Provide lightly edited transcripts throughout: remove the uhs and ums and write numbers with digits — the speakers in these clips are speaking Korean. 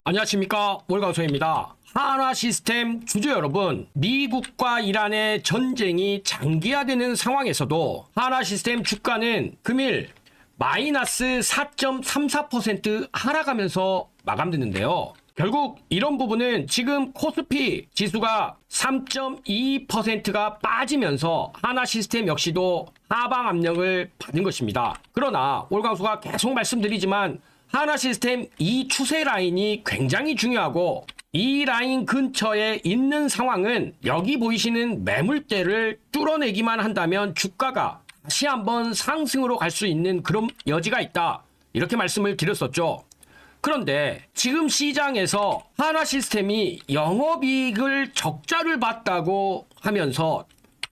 안녕하십니까, 월광소입니다. 한화시스템 주주 여러분, 미국과 이란의 전쟁이 장기화되는 상황에서도 한화시스템 주가는 금일 마이너스 4.34% 하락하면서 마감됐는데요. 결국 이런 부분은 지금 코스피 지수가 3.22%가 빠지면서 한화시스템 역시도 하방 압력을 받은 것입니다. 그러나 월광소가 계속 말씀드리지만 한화시스템 이 추세 라인이 굉장히 중요하고, 이 라인 근처에 있는 상황은 여기 보이시는 매물대를 뚫어내기만 한다면 주가가 다시 한번 상승으로 갈 수 있는 그런 여지가 있다, 이렇게 말씀을 드렸었죠. 그런데 지금 시장에서 한화시스템이 영업이익을 적자를 봤다고 하면서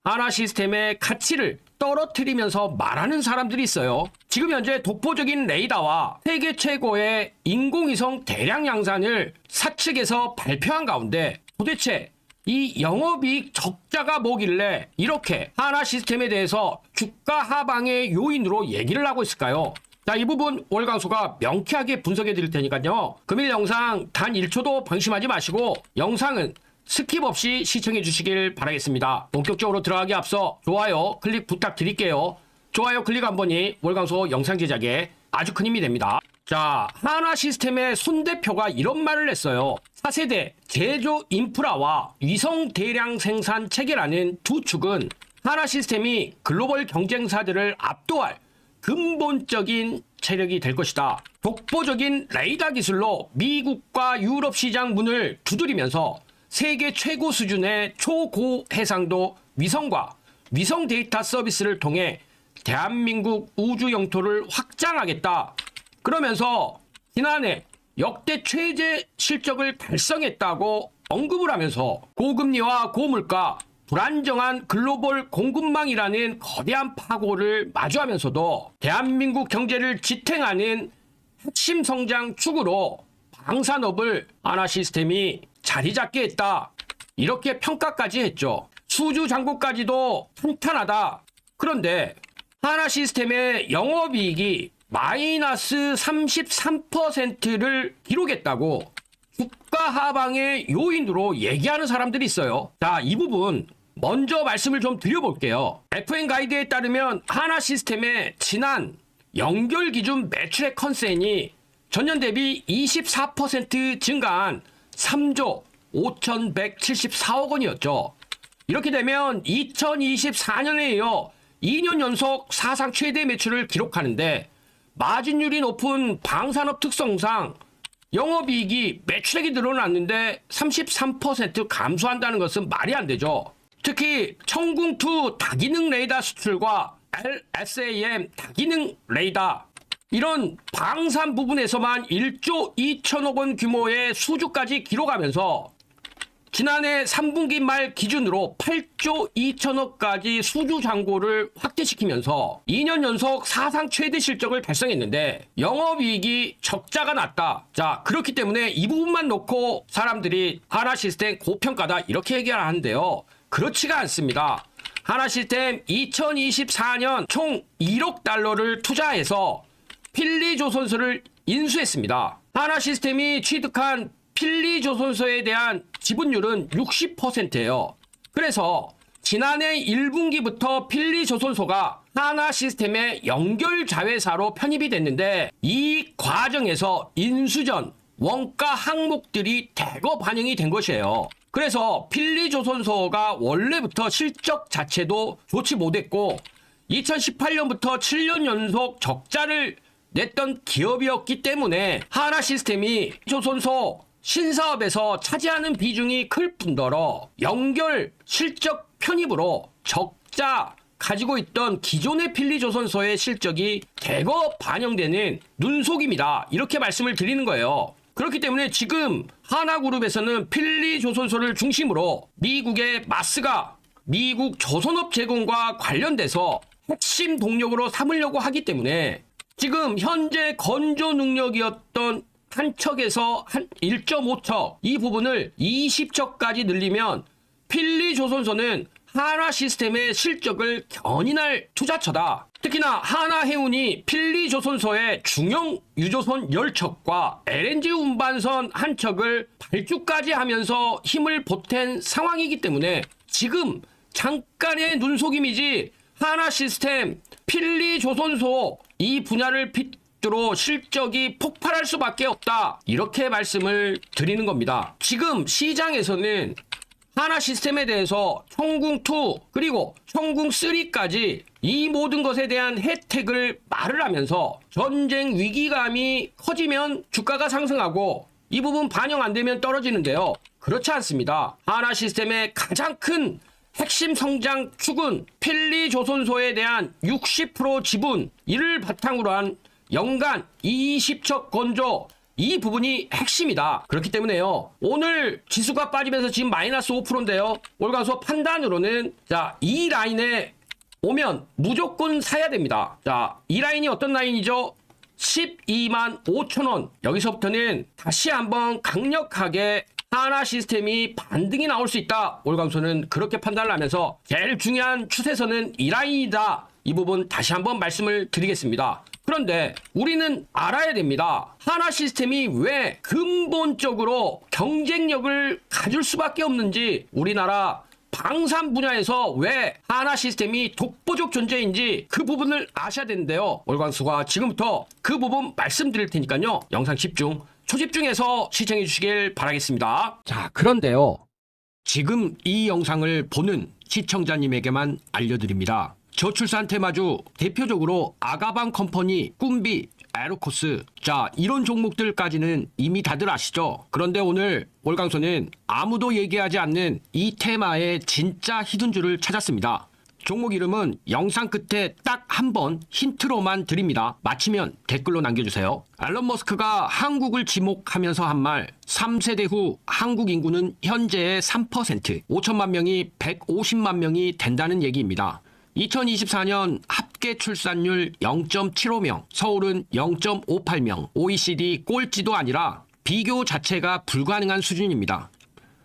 한화시스템의 가치를 떨어뜨리면서 말하는 사람들이 있어요. 지금 현재 독보적인 레이더와 세계 최고의 인공위성 대량 양산을 사측에서 발표한 가운데 도대체 이 영업이익 적자가 뭐길래 이렇게 한화시스템에 대해서 주가 하방의 요인으로 얘기를 하고 있을까요? 자, 이 부분 월광소가 명쾌하게 분석해 드릴 테니까요. 금일 영상 단 1초도 방심하지 마시고 영상은 스킵 없이 시청해 주시길 바라겠습니다. 본격적으로 들어가기 앞서 좋아요 클릭 부탁드릴게요. 좋아요 클릭 한 번이 월광소 영상 제작에 아주 큰 힘이 됩니다. 자, 한화시스템의 손 대표가 이런 말을 했어요. 4세대 제조 인프라와 위성 대량 생산 체계라는 두 축은 한화시스템이 글로벌 경쟁사들을 압도할 근본적인 체력이 될 것이다. 독보적인 레이더 기술로 미국과 유럽 시장 문을 두드리면서 세계 최고 수준의 초고해상도 위성과 위성 데이터 서비스를 통해 대한민국 우주 영토를 확장하겠다. 그러면서 지난해 역대 최대 실적을 달성했다고 언급을 하면서 고금리와 고물가, 불안정한 글로벌 공급망이라는 거대한 파고를 마주하면서도 대한민국 경제를 지탱하는 핵심 성장 축으로 방산업을 한화시스템이 자리 잡게 했다, 이렇게 평가까지 했죠. 수주 잔고까지도 탄탄하다. 그런데 한화시스템의 영업이익이 마이너스 33%를 기록했다고 주가 하방의 요인으로 얘기하는 사람들이 있어요. 자, 이 부분 먼저 말씀을 좀 드려볼게요. FN 가이드에 따르면 한화시스템의 지난 연결 기준 매출액 컨센이 전년 대비 24% 증가한 3조 5,174억 원이었죠. 이렇게 되면 2024년에 이어 2년 연속 사상 최대 매출을 기록하는데, 마진율이 높은 방산업 특성상 영업이익이 매출액이 늘어났는데 33% 감소한다는 것은 말이 안 되죠. 특히 청궁2 다기능 레이더 수출과 LSAM 다기능 레이더, 이런 방산 부분에서만 1조 2천억 원 규모의 수주까지 기록하면서 지난해 3분기 말 기준으로 8조 2천억까지 수주 잔고를 확대시키면서 2년 연속 사상 최대 실적을 달성했는데 영업이익이 적자가 났다. 자, 그렇기 때문에 이 부분만 놓고 사람들이 한화시스템 고평가다, 이렇게 얘기를 하는데요. 그렇지가 않습니다. 한화시스템 2024년 총 1억 달러를 투자해서 필리조선소를 인수했습니다. 한화시스템이 취득한 필리조선소에 대한 지분율은 60%예요. 그래서 지난해 1분기부터 필리조선소가 한화시스템의 연결 자회사로 편입이 됐는데, 이 과정에서 인수전 원가 항목들이 대거 반영이 된 것이에요. 그래서 필리조선소가 원래부터 실적 자체도 좋지 못했고 2018년부터 7년 연속 적자를 냈던 기업이었기 때문에 한화시스템이 조선소 신사업에서 차지하는 비중이 클 뿐더러 연결 실적 편입으로 적자 가지고 있던 기존의 필리조선소의 실적이 대거 반영되는 눈속임이다, 이렇게 말씀을 드리는 거예요. 그렇기 때문에 지금 한화그룹에서는 필리조선소를 중심으로 미국의 마스가 미국 조선업 제공과 관련돼서 핵심 동력으로 삼으려고 하기 때문에 지금 현재 건조 능력이었던 한 척에서 한 1.5척, 이 부분을 20척까지 늘리면 필리조선소는 한화시스템의 실적을 견인할 투자처다. 특히나 한화해운이 필리조선소의 중형 유조선 10척과 LNG 운반선 한 척을 발주까지 하면서 힘을 보탠 상황이기 때문에 지금 잠깐의 눈속임이지 한화시스템, 필리조선소 이 분야를 핏대로 실적이 폭발할 수밖에 없다. 이렇게 말씀을 드리는 겁니다. 지금 시장에서는 한화시스템에 대해서 청궁2 그리고 청궁3까지 이 모든 것에 대한 혜택을 말을 하면서 전쟁 위기감이 커지면 주가가 상승하고 이 부분 반영 안 되면 떨어지는데요. 그렇지 않습니다. 한화시스템의 가장 큰 핵심 성장 축은 필리조선소에 대한 60% 지분, 이를 바탕으로 한 연간 20척 건조, 이 부분이 핵심이다. 그렇기 때문에요. 오늘 지수가 빠지면서 지금 마이너스 5%인데요. 월간소 판단으로는 자, 이 라인에 오면 무조건 사야 됩니다. 자, 이 라인이 어떤 라인이죠? 12만 5천 원. 여기서부터는 다시 한번 강력하게 한화시스템이 반등이 나올 수 있다. 월광소는 그렇게 판단을 하면서 제일 중요한 추세선은 이 라인이다. 이 부분 다시 한번 말씀을 드리겠습니다. 그런데 우리는 알아야 됩니다. 한화시스템이 왜 근본적으로 경쟁력을 가질 수밖에 없는지, 우리나라 방산 분야에서 왜 한화시스템이 독보적 존재인지 그 부분을 아셔야 되는데요. 월광수가 지금부터 그 부분 말씀드릴 테니까요. 영상 집중, 초집중해서 시청해 주시길 바라겠습니다. 자, 그런데요. 지금 이 영상을 보는 시청자님에게만 알려드립니다. 저출산 테마주 대표적으로 아가방 컴퍼니, 꿈비, 에로코스, 자, 이런 종목들까지는 이미 다들 아시죠? 그런데 오늘 월광소는 아무도 얘기하지 않는 이 테마의 진짜 히든주를 찾았습니다. 종목 이름은 영상 끝에 딱 한 번 힌트로만 드립니다. 맞히면 댓글로 남겨주세요. 앨런 머스크가 한국을 지목하면서 한 말, 3세대 후 한국 인구는 현재의 3%, 5천만 명이 150만 명이 된다는 얘기입니다. 2024년 합계 출산율 0.75명, 서울은 0.58명, OECD 꼴찌도 아니라 비교 자체가 불가능한 수준입니다.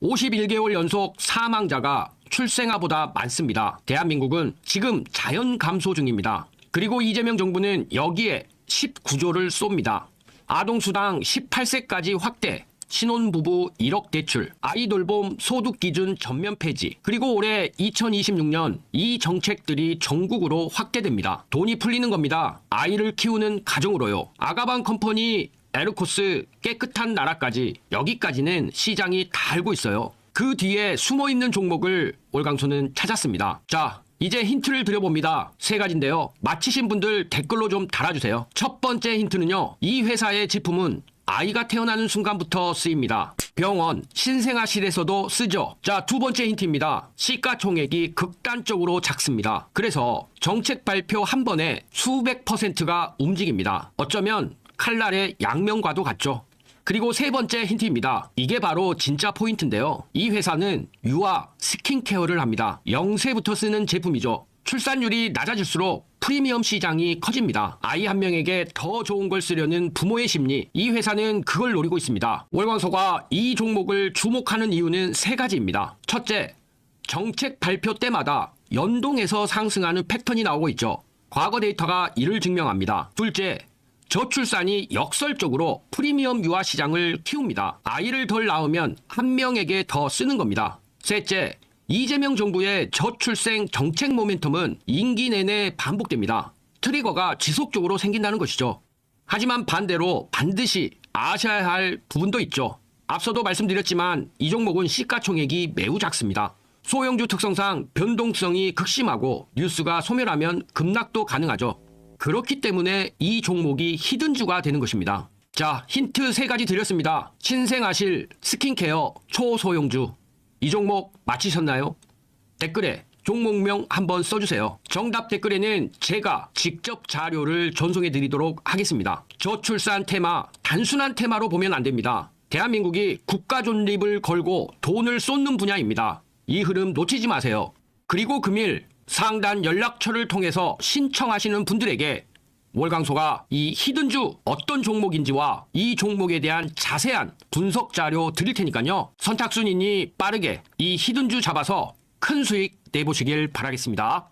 51개월 연속 사망자가 출생아보다 많습니다. 대한민국은 지금 자연 감소 중입니다. 그리고 이재명 정부는 여기에 19조를 쏩니다. 아동수당 18세까지 확대, 신혼부부 1억 대출, 아이돌봄 소득기준 전면 폐지, 그리고 올해 2026년 이 정책들이 전국으로 확대됩니다. 돈이 풀리는 겁니다. 아이를 키우는 가정으로요. 아가방 컴퍼니, 에르코스, 깨끗한 나라까지, 여기까지는 시장이 다 알고 있어요. 그 뒤에 숨어있는 종목을 월광소는 찾았습니다. 자, 이제 힌트를 드려봅니다. 세 가지인데요. 맞히신 분들 댓글로 좀 달아주세요. 첫 번째 힌트는요. 이 회사의 제품은 아이가 태어나는 순간부터 쓰입니다. 병원, 신생아실에서도 쓰죠. 자, 두 번째 힌트입니다. 시가총액이 극단적으로 작습니다. 그래서 정책 발표 한 번에 수백 %가 움직입니다. 어쩌면 칼날의 양면과도 같죠. 그리고 세 번째 힌트입니다. 이게 바로 진짜 포인트인데요. 이 회사는 유아 스킨케어를 합니다. 0세부터 쓰는 제품이죠. 출산율이 낮아질수록 프리미엄 시장이 커집니다. 아이 한 명에게 더 좋은 걸 쓰려는 부모의 심리, 이 회사는 그걸 노리고 있습니다. 월광소가 이 종목을 주목하는 이유는 세 가지입니다. 첫째, 정책 발표 때마다 연동해서 상승하는 패턴이 나오고 있죠. 과거 데이터가 이를 증명합니다. 둘째, 저출산이 역설적으로 프리미엄 유아 시장을 키웁니다. 아이를 덜 낳으면 한 명에게 더 쓰는 겁니다. 셋째, 이재명 정부의 저출생 정책 모멘텀은 임기 내내 반복됩니다. 트리거가 지속적으로 생긴다는 것이죠. 하지만 반대로 반드시 아셔야 할 부분도 있죠. 앞서도 말씀드렸지만 이 종목은 시가총액이 매우 작습니다. 소형주 특성상 변동성이 극심하고 뉴스가 소멸하면 급락도 가능하죠. 그렇기 때문에 이 종목이 히든주가 되는 것입니다. 자, 힌트 세 가지 드렸습니다. 신생아실, 스킨케어, 초소형주. 이 종목 맞히셨나요? 댓글에 종목명 한번 써주세요. 정답 댓글에는 제가 직접 자료를 전송해 드리도록 하겠습니다. 저출산 테마, 단순한 테마로 보면 안 됩니다. 대한민국이 국가 존립을 걸고 돈을 쏟는 분야입니다. 이 흐름 놓치지 마세요. 그리고 금일 상단 연락처를 통해서 신청하시는 분들에게 월광소가 이 히든주 어떤 종목인지와 이 종목에 대한 자세한 분석 자료 드릴 테니까요. 선착순이니 빠르게 이 히든주 잡아서 큰 수익 내보시길 바라겠습니다.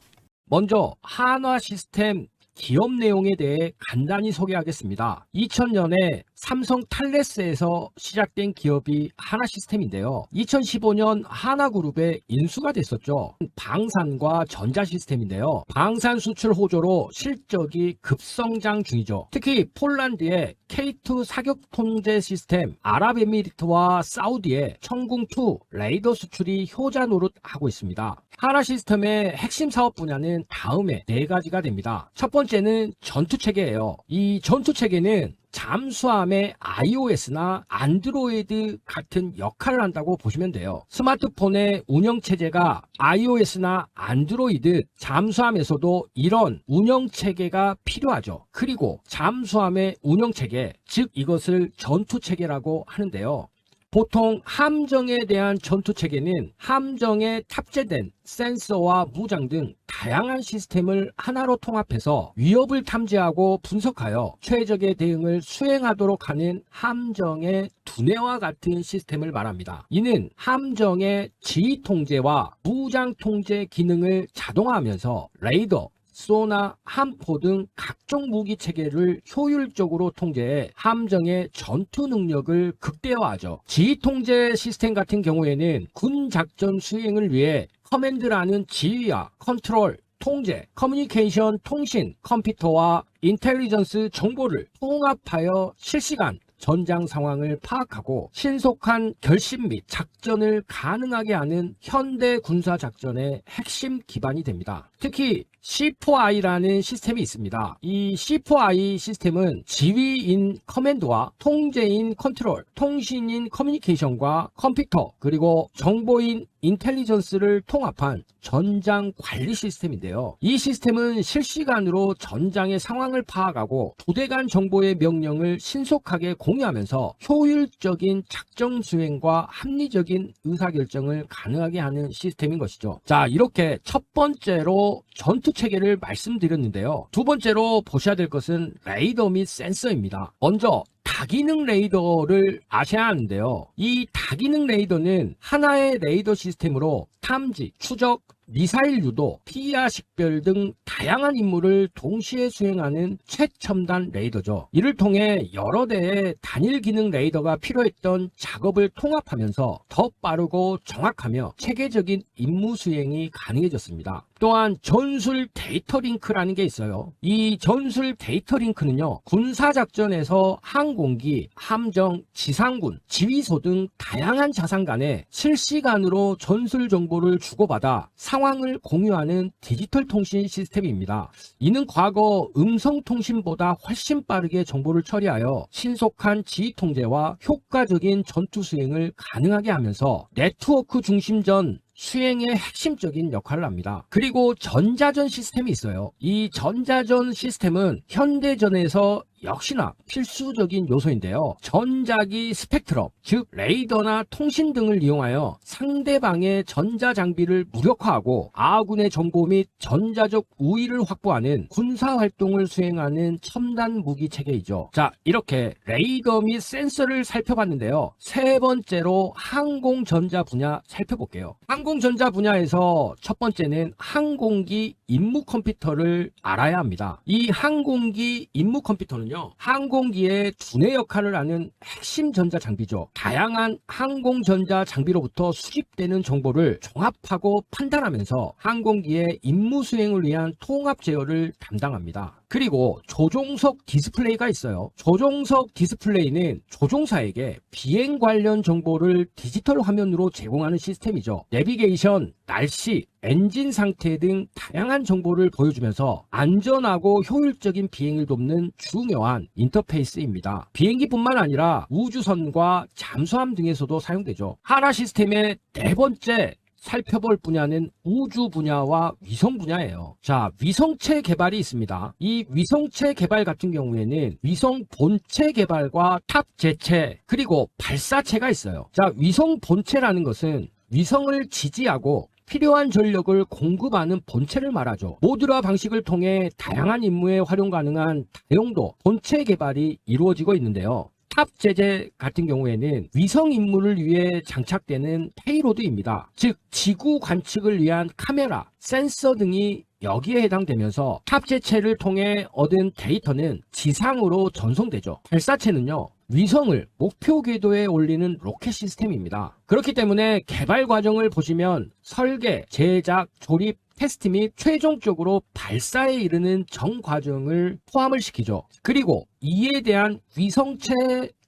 먼저 한화 시스템 기업 내용에 대해 간단히 소개하겠습니다. 2000년에 삼성 탈레스에서 시작된 기업이 하나시스템인데요. 2015년 하나그룹에 인수가 됐었죠. 방산과 전자시스템인데요. 방산 수출 호조로 실적이 급성장 중이죠. 특히 폴란드의 K2 사격 통제 시스템, 아랍에미리트와 사우디의 청궁2 레이더 수출이 효자 노릇하고 있습니다. 하나시스템의 핵심 사업 분야는 다음에 4가지가 됩니다. 첫 번째는 전투체계예요. 이 전투체계는 잠수함의 iOS나 안드로이드 같은 역할을 한다고 보시면 돼요. 스마트폰의 운영체제가 iOS나 안드로이드, 잠수함에서도 이런 운영체계가 필요하죠. 그리고 잠수함의 운영체계, 즉 이것을 전투체계라고 하는데요. 보통 함정에 대한 전투체계는 함정에 탑재된 센서와 무장 등 다양한 시스템을 하나로 통합해서 위협을 탐지하고 분석하여 최적의 대응을 수행하도록 하는 함정의 두뇌와 같은 시스템을 말합니다. 이는 함정의 지휘 통제와 무장 통제 기능을 자동화하면서 레이더, 소나, 함포 등 각종 무기 체계를 효율적으로 통제해 함정의 전투 능력을 극대화하죠. 지휘 통제 시스템 같은 경우에는 군 작전 수행을 위해 커맨드라는 지휘와 컨트롤, 통제, 커뮤니케이션, 통신, 컴퓨터와 인텔리전스 정보를 통합하여 실시간 전장 상황을 파악하고 신속한 결심 및 작전을 가능하게 하는 현대 군사 작전의 핵심 기반이 됩니다. 특히 C4I라는 시스템이 있습니다. 이 C4I 시스템은 지휘인 커맨드와 통제인 컨트롤, 통신인 커뮤니케이션과 컴퓨터, 그리고 정보인 인텔리전스를 통합한 전장 관리 시스템인데요. 이 시스템은 실시간으로 전장의 상황을 파악하고 부대 간 정보의 명령을 신속하게 공유하면서 효율적인 작전 수행과 합리적인 의사결정을 가능하게 하는 시스템인 것이죠. 자, 이렇게 첫 번째로 전투 체계를 말씀드렸는데요. 두 번째로 보셔야 될 것은 레이더 및 센서입니다. 먼저 다기능 레이더를 아셔야 하는데요. 이 다기능 레이더는 하나의 레이더 시스템으로 탐지, 추적, 미사일 유도, 피하 식별 등 다양한 임무를 동시에 수행하는 최첨단 레이더죠. 이를 통해 여러 대의 단일 기능 레이더가 필요했던 작업을 통합하면서 더 빠르고 정확하며 체계적인 임무 수행이 가능해졌습니다. 또한 전술 데이터 링크라는 게 있어요. 이 전술 데이터 링크는요, 군사작전에서 항공기, 함정, 지상군, 지휘소 등 다양한 자산 간에 실시간으로 전술 정보를 주고받아 상황을 공유하는 디지털 통신 시스템입니다. 이는 과거 음성 통신보다 훨씬 빠르게 정보를 처리하여 신속한 지휘 통제와 효과적인 전투 수행을 가능하게 하면서 네트워크 중심전 수행의 핵심적인 역할을 합니다. 그리고 전자전 시스템이 있어요. 이 전자전 시스템은 현대전에서 역시나 필수적인 요소인데요. 전자기 스펙트럼, 즉 레이더나 통신 등을 이용하여 상대방의 전자장비를 무력화하고 아군의 정보 및 전자적 우위를 확보하는 군사활동을 수행하는 첨단 무기 체계이죠. 자, 이렇게 레이더 및 센서를 살펴봤는데요. 세 번째로 항공전자 분야 살펴볼게요. 항공전자 분야에서 첫 번째는 항공기 임무 컴퓨터를 알아야 합니다. 이 항공기 임무 컴퓨터는요, 항공기의 두뇌 역할을 하는 핵심 전자 장비죠. 다양한 항공전자 장비로부터 수집되는 정보를 종합하고 판단하면서 항공기의 임무 수행을 위한 통합 제어를 담당합니다. 그리고 조종석 디스플레이가 있어요. 조종석 디스플레이는 조종사에게 비행 관련 정보를 디지털 화면으로 제공하는 시스템이죠. 내비게이션, 날씨, 엔진 상태 등 다양한 정보를 보여주면서 안전하고 효율적인 비행을 돕는 중요한 인터페이스입니다. 비행기뿐만 아니라 우주선과 잠수함 등에서도 사용되죠. 하나 시스템의 네 번째 살펴볼 분야는 우주 분야와 위성 분야예요. 자, 위성체 개발이 있습니다. 이 위성체 개발 같은 경우에는 위성 본체 개발과 탑 제체 그리고 발사체가 있어요. 자, 위성 본체라는 것은 위성을 지지하고 필요한 전력을 공급하는 본체를 말하죠. 모듈화 방식을 통해 다양한 임무에 활용 가능한 다용도 본체 개발이 이루어지고 있는데요. 탑 제재 같은 경우에는 위성 임무를 위해 장착되는 페이로드입니다. 즉 지구 관측을 위한 카메라, 센서 등이 여기에 해당되면서 탑재체를 통해 얻은 데이터는 지상으로 전송되죠. 발사체는요, 위성을 목표 궤도에 올리는 로켓 시스템입니다. 그렇기 때문에 개발 과정을 보시면 설계, 제작, 조립, 테스트 및 최종적으로 발사에 이르는 전 과정을 포함을 시키죠. 그리고 이에 대한 위성체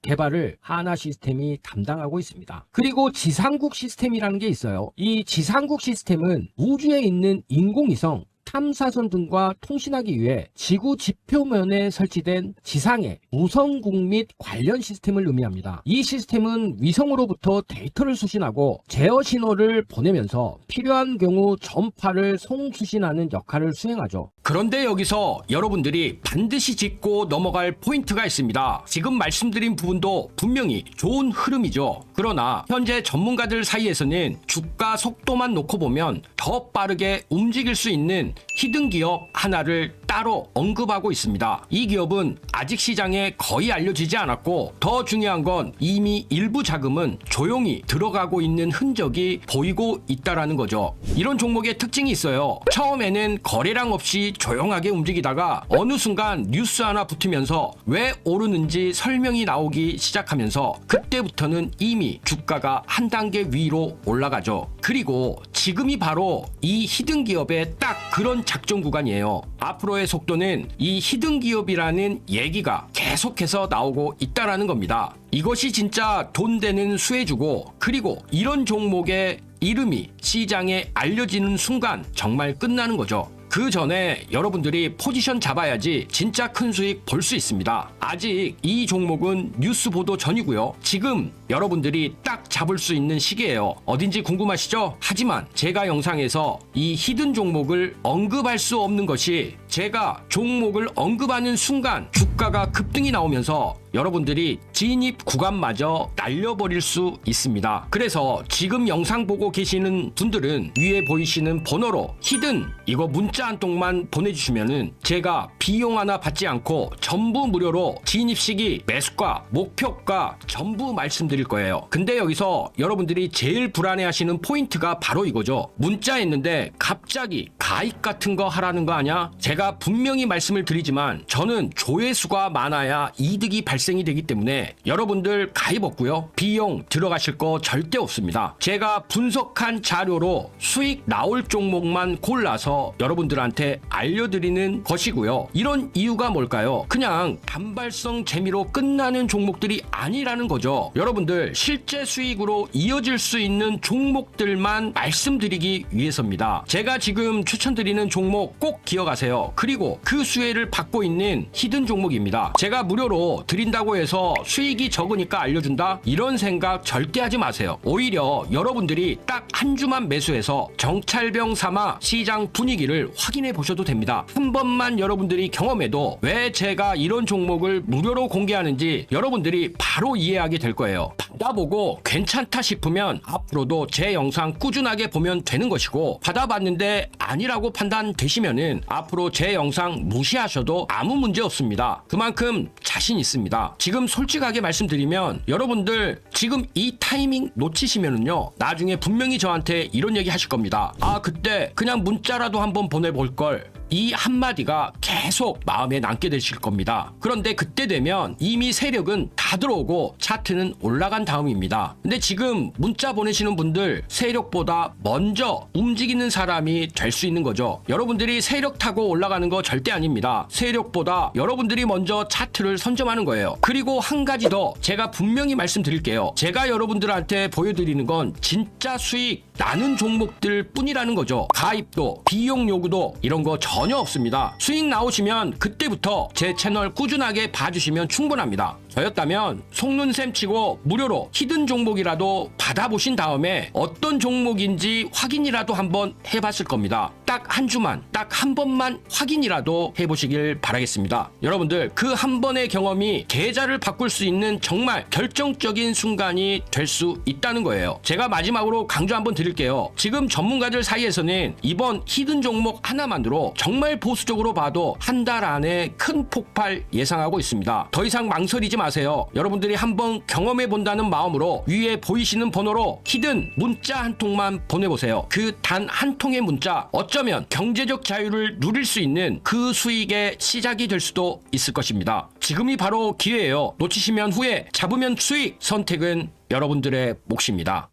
개발을 하나 시스템이 담당하고 있습니다. 그리고 지상국 시스템이라는 게 있어요. 이 지상국 시스템은 우주에 있는 인공위성, 탐사선 등과 통신하기 위해 지구 지표면에 설치된 지상의 우선국 및 관련 시스템을 의미합니다. 이 시스템은 위성으로부터 데이터를 수신하고 제어 신호를 보내면서 필요한 경우 전파를 송수신하는 역할을 수행하죠. 그런데 여기서 여러분들이 반드시 짚고 넘어갈 포인트가 있습니다. 지금 말씀드린 부분도 분명히 좋은 흐름이죠. 그러나 현재 전문가들 사이에서는 주가 속도만 놓고 보면 더 빠르게 움직일 수 있는 히든 기업 하나를 따로 언급하고 있습니다. 이 기업은 아직 시장에 거의 알려지지 않았고 더 중요한 건 이미 일부 자금은 조용히 들어가고 있는 흔적이 보이고 있다라는 거죠. 이런 종목의 특징이 있어요. 처음에는 거래량 없이 조용하게 움직이다가 어느 순간 뉴스 하나 붙으면서 왜 오르는지 설명이 나오기 시작하면서 그때부터는 이미 주가가 한 단계 위로 올라가죠. 그리고 지금이 바로 이 히든 기업의 딱 그런 작전 구간이에요. 앞으로의 속도는 이 히든 기업이라는 얘기가 계속해서 나오고 있다라는 겁니다. 이것이 진짜 돈 되는 수혜주고, 그리고 이런 종목의 이름이 시장에 알려지는 순간 정말 끝나는 거죠. 그 전에 여러분들이 포지션 잡아야지 진짜 큰 수익 볼 수 있습니다. 아직 이 종목은 뉴스 보도 전이고요. 지금 여러분들이 딱 잡을 수 있는 시기예요. 어딘지 궁금하시죠? 하지만 제가 영상에서 이 히든 종목을 언급할 수 없는 것이, 제가 종목을 언급하는 순간 주가가 급등이 나오면서 여러분들이 진입 구간마저 날려버릴 수 있습니다. 그래서 지금 영상 보고 계시는 분들은 위에 보이시는 번호로 히든 이거 문자 한 통만 보내주시면은 제가 비용 하나 받지 않고 전부 무료로 진입 시기, 매수가, 목표가 전부 말씀드릴 거예요. 근데 여기서 여러분들이 제일 불안해하시는 포인트가 바로 이거죠. 문자 했는데 갑자기 가입 같은 거 하라는 거 아냐? 제가 분명히 말씀을 드리지만 저는 조회수가 많아야 이득이 발생이 되기 때문에 여러분들 가입 없고요. 비용 들어가실 거 절대 없습니다. 제가 분석한 자료로 수익 나올 종목만 골라서 여러분들한테 알려드리는 것이고요. 이런 이유가 뭘까요? 그냥 단발성 재미로 끝나는 종목들이 아니라는 거죠. 여러분들 실제 수익으로 이어질 수 있는 종목들만 말씀드리기 위해서입니다. 제가 지금 추천드리는 종목 꼭 기억하세요. 그리고 그 수혜를 받고 있는 히든 종목입니다. 제가 무료로 드린다고 해서 수익이 적으니까 알려준다? 이런 생각 절대 하지 마세요. 오히려 여러분들이 딱 한 주만 매수해서 정찰병 삼아 시장 분위기를 확인해 보셔도 됩니다. 한 번만 여러분들이 경험해도 왜 제가 이런 종목을 무료로 공개하는지 여러분들이 바로 이해하게 될 거예요. 받아보고 괜찮다 싶으면 앞으로도 제 영상 꾸준하게 보면 되는 것이고, 받아봤는데 아니라고 판단되시면은 앞으로 제 영상 무시하셔도 아무 문제 없습니다. 그만큼 자신 있습니다. 지금 솔직하게 말씀드리면 여러분들 지금 이 타이밍 놓치시면은요, 나중에 분명히 저한테 이런 얘기 하실 겁니다. 아, 그때 그냥 문자라도 한번 보내볼 걸. 이 한마디가 계속 마음에 남게 되실 겁니다. 그런데 그때 되면 이미 세력은 다 들어오고 차트는 올라간 다음입니다. 근데 지금 문자 보내시는 분들 세력보다 먼저 움직이는 사람이 될 수 있는 거죠. 여러분들이 세력 타고 올라가는 거 절대 아닙니다. 세력보다 여러분들이 먼저 차트를 선점하는 거예요. 그리고 한 가지 더 제가 분명히 말씀드릴게요. 제가 여러분들한테 보여드리는 건 진짜 수익 나는 종목들 뿐이라는 거죠. 가입도, 비용 요구도 이런 거 전혀 없습니다. 수익 나오시면 그때부터 제 채널 꾸준하게 봐주시면 충분합니다. 저였다면 속눈샘 치고 무료로 히든 종목이라도 받아보신 다음에 어떤 종목인지 확인이라도 한번 해봤을 겁니다. 딱 한 주만, 딱 한 번만 확인이라도 해보시길 바라겠습니다. 여러분들 그 한 번의 경험이 계좌를 바꿀 수 있는 정말 결정적인 순간이 될 수 있다는 거예요. 제가 마지막으로 강조 한번 드릴게요. 지금 전문가들 사이에서는 이번 히든 종목 하나만으로 정말 보수적으로 봐도 한 달 안에 큰 폭발 예상하고 있습니다. 더 이상 망설이지 마세요. 마세요. 여러분들이 한번 경험해 본다는 마음으로 위에 보이시는 번호로 히든 문자 한 통만 보내보세요. 그 단 한 통의 문자, 어쩌면 경제적 자유를 누릴 수 있는 그 수익의 시작이 될 수도 있을 것입니다. 지금이 바로 기회예요. 놓치시면 후회, 잡으면 수익. 선택은 여러분들의 몫입니다.